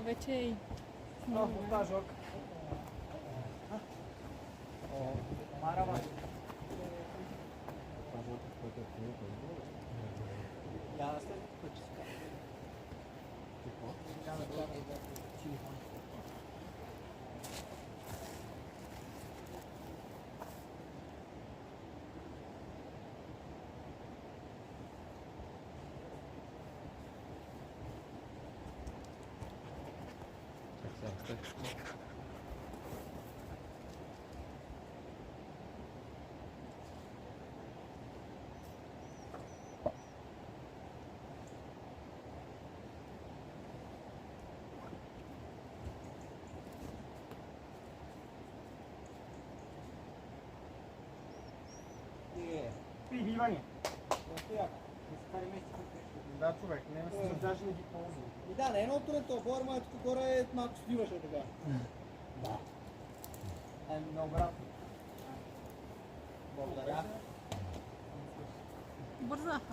вече и Монтажок. Марава. Я след почиска. Телефон. Прибиване. Да, човек, не даже не ги ползвам. И да, на едното не толкова, ама тук горе малко сливаше така. Да. Наобратно. Благодаря. бърза.